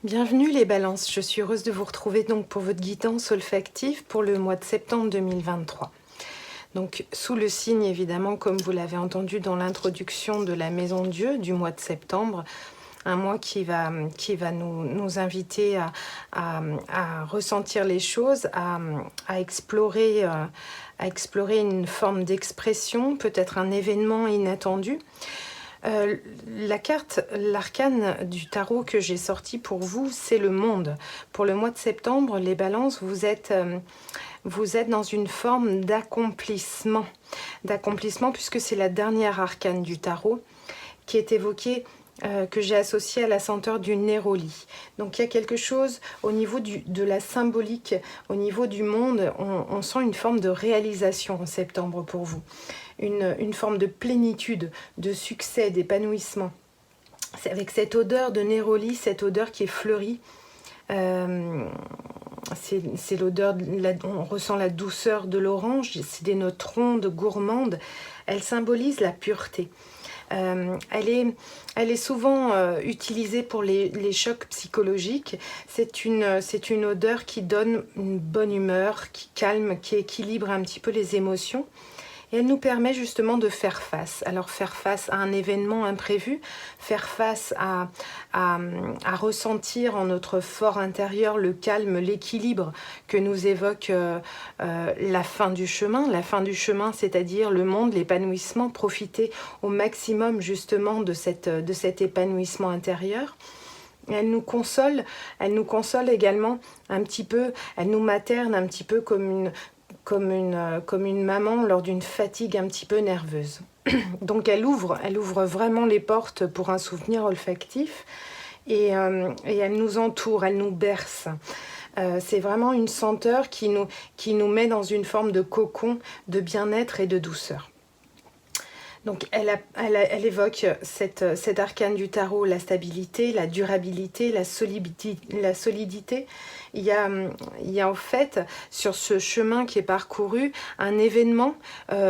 Bienvenue les balances, je suis heureuse de vous retrouver donc pour votre guidance olfactive pour le mois de septembre 2023. Donc sous le signe évidemment, comme vous l'avez entendu dans l'introduction de la Maison Dieu du mois de septembre, un mois qui va nous inviter à ressentir les choses, à explorer une forme d'expression, peut-être un événement inattendu. La carte, l'arcane du tarot que j'ai sorti pour vous, c'est le monde. Pour le mois de septembre, les balances, vous êtes dans une forme d'accomplissement. D'accomplissement puisque c'est la dernière arcane du tarot qui est évoquée, que j'ai associée à la senteur du néroli. Donc il y a quelque chose au niveau de la symbolique, au niveau du monde, on sent une forme de réalisation en septembre pour vous. Une forme de plénitude, de succès, d'épanouissement. C'est avec cette odeur de néroli, cette odeur qui est fleurie. C'est l'odeur, on ressent la douceur de l'orange, c'est des notes rondes, gourmandes. Elle symbolise la pureté. Elle est souvent utilisée pour les chocs psychologiques. C'est une odeur qui donne une bonne humeur, qui calme, qui équilibre un petit peu les émotions. Et elle nous permet justement de faire face. Alors faire face à un événement imprévu, faire face à ressentir en notre fort intérieur le calme, l'équilibre que nous évoque la fin du chemin. La fin du chemin, c'est-à-dire le monde, l'épanouissement, profiter au maximum justement de cet épanouissement intérieur. Elle nous console également un petit peu, elle nous materne un petit peu comme une maman lors d'une fatigue un petit peu nerveuse. Donc elle ouvre vraiment les portes pour un souvenir olfactif et elle nous entoure, elle nous berce. C'est vraiment une senteur qui nous met dans une forme de cocon de bien-être et de douceur. Donc elle évoque cette arcane du tarot, la stabilité, la durabilité, la solidité. Il y a en fait sur ce chemin qui est parcouru un événement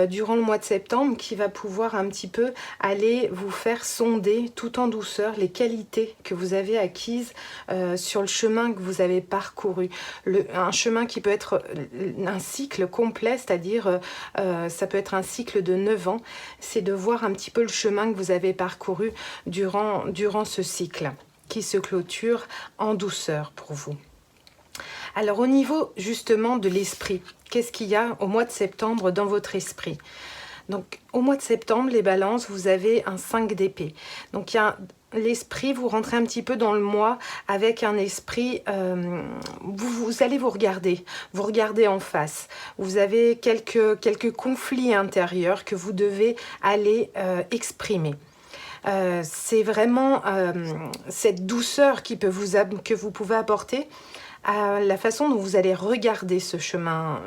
durant le mois de septembre qui va pouvoir un petit peu aller vous faire sonder tout en douceur les qualités que vous avez acquises sur le chemin que vous avez parcouru. Un chemin qui peut être un cycle complet, c'est-à-dire ça peut être un cycle de 9 ans. C'est de voir un petit peu le chemin que vous avez parcouru durant ce cycle qui se clôture en douceur pour vous. Alors au niveau justement de l'esprit, qu'est-ce qu'il y a au mois de septembre dans votre esprit? Donc au mois de septembre, les balances, vous avez un 5 d'épée. Donc il y a l'esprit, vous rentrez un petit peu dans le mois avec un esprit, vous allez vous regarder en face. Vous avez quelques conflits intérieurs que vous devez aller exprimer. C'est vraiment cette douceur que vous pouvez apporter à la façon dont vous allez regarder ce chemin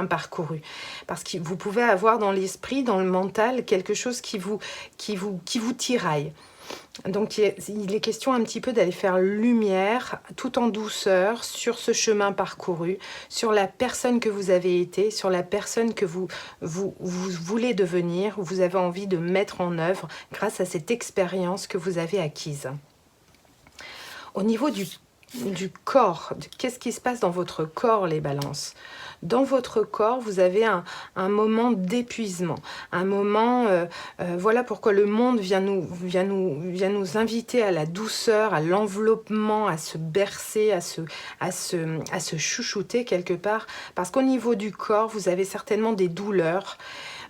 parcouru. Parce que vous pouvez avoir dans l'esprit, dans le mental, quelque chose qui vous tiraille. Donc il est question un petit peu d'aller faire lumière tout en douceur sur ce chemin parcouru, sur la personne que vous avez été, sur la personne que vous voulez devenir, vous avez envie de mettre en œuvre grâce à cette expérience que vous avez acquise. Au niveau du corps, qu'est-ce qui se passe dans votre corps, les balances? Dans votre corps, vous avez un moment d'épuisement, un moment, voilà pourquoi le monde vient nous inviter à la douceur, à l'enveloppement, à se bercer, à se chouchouter quelque part, parce qu'au niveau du corps, vous avez certainement des douleurs,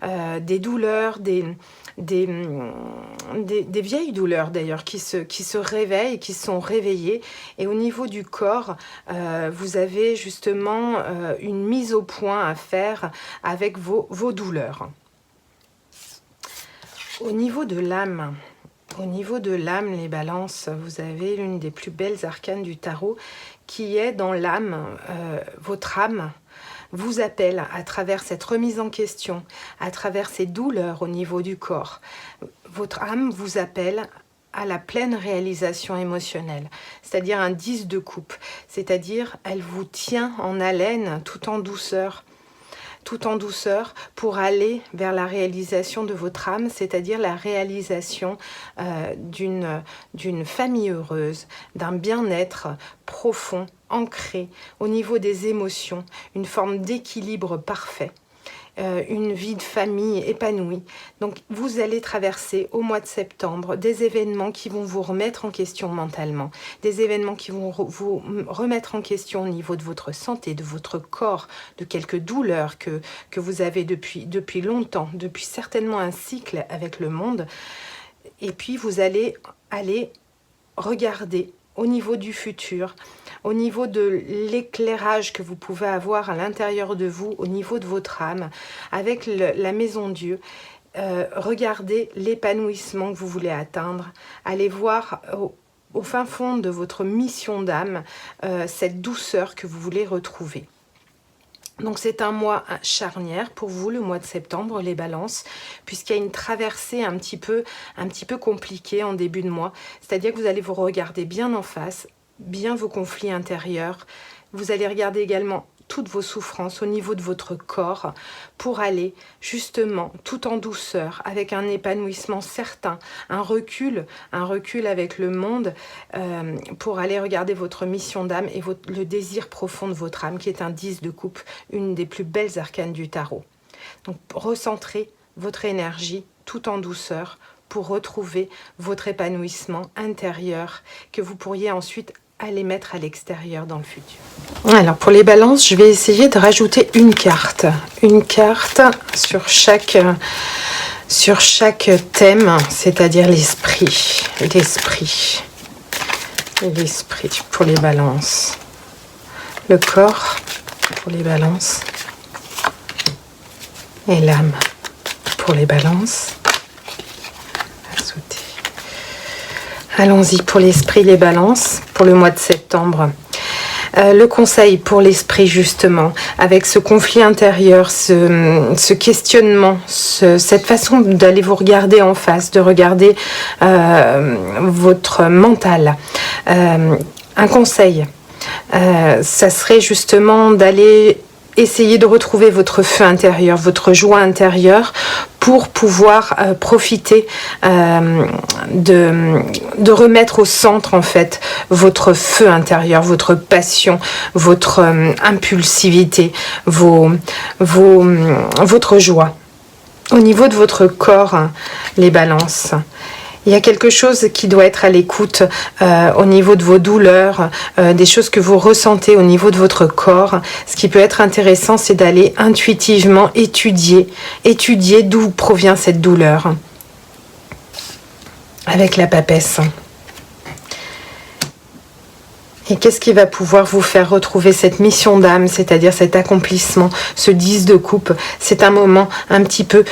des vieilles douleurs d'ailleurs qui se réveillent, qui sont réveillées. Et au niveau du corps, vous avez justement une mise au point à faire avec vos douleurs. Au niveau de l'âme, les balances, vous avez l'une des plus belles arcanes du tarot qui est dans l'âme, votre âme vous appelle à travers cette remise en question, à travers ces douleurs au niveau du corps. Votre âme vous appelle à la pleine réalisation émotionnelle, c'est-à-dire un 10 de coupe, c'est-à-dire elle vous tient en haleine tout en douceur, tout en douceur, pour aller vers la réalisation de votre âme, c'est-à-dire la réalisation d'une famille heureuse, d'un bien-être profond, ancré au niveau des émotions, une forme d'équilibre parfait. Une vie de famille épanouie. Donc vous allez traverser au mois de septembre des événements qui vont vous remettre en question mentalement, des événements qui vont vous remettre en question au niveau de votre santé, de votre corps, de quelques douleurs que vous avez depuis longtemps, depuis certainement un cycle avec le monde. Et puis vous allez aller regarder au niveau du futur, au niveau de l'éclairage que vous pouvez avoir à l'intérieur de vous, au niveau de votre âme, avec la maison Dieu. Regardez l'épanouissement que vous voulez atteindre. Allez voir au fin fond de votre mission d'âme cette douceur que vous voulez retrouver. Donc c'est un mois charnière pour vous, le mois de septembre, les balances, puisqu'il y a une traversée un petit peu compliquée en début de mois. C'est-à-dire que vous allez vous regarder bien en face, bien vos conflits intérieurs. Vous allez regarder également toutes vos souffrances au niveau de votre corps pour aller justement tout en douceur, avec un épanouissement certain, un recul avec le monde pour aller regarder votre mission d'âme et le désir profond de votre âme qui est un 10 de coupe, une des plus belles arcanes du tarot. Donc recentrez votre énergie tout en douceur pour retrouver votre épanouissement intérieur que vous pourriez ensuite aller mettre à l'extérieur dans le futur. Alors pour les balances, je vais essayer de rajouter une carte sur chaque thème, c'est-à-dire l'esprit pour les balances, le corps pour les balances et l'âme pour les balances. Allons-y pour l'esprit, les balances, pour le mois de septembre. Le conseil pour l'esprit, justement, avec ce conflit intérieur, ce questionnement, cette façon d'aller vous regarder en face, de regarder votre mental. Un conseil, ça serait justement d'aller essayer de retrouver votre feu intérieur, votre joie intérieure pour pouvoir profiter de remettre au centre en fait votre feu intérieur, votre passion, votre impulsivité, votre joie. Au niveau de votre corps, les balances, il y a quelque chose qui doit être à l'écoute au niveau de vos douleurs, des choses que vous ressentez au niveau de votre corps. Ce qui peut être intéressant, c'est d'aller intuitivement étudier d'où provient cette douleur. Avec la papesse. Et qu'est-ce qui va pouvoir vous faire retrouver cette mission d'âme, c'est-à-dire cet accomplissement, ce 10 de coupe. C'est un moment un petit peu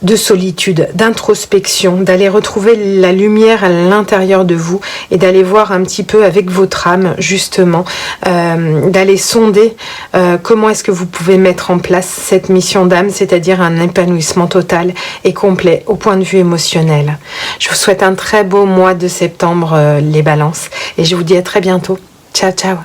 de solitude, d'introspection, d'aller retrouver la lumière à l'intérieur de vous et d'aller voir un petit peu avec votre âme justement, d'aller sonder comment est-ce que vous pouvez mettre en place cette mission d'âme, c'est-à-dire un épanouissement total et complet au point de vue émotionnel. Je vous souhaite un très beau mois de septembre, les balances, et je vous dis à très bientôt. Ciao, ciao.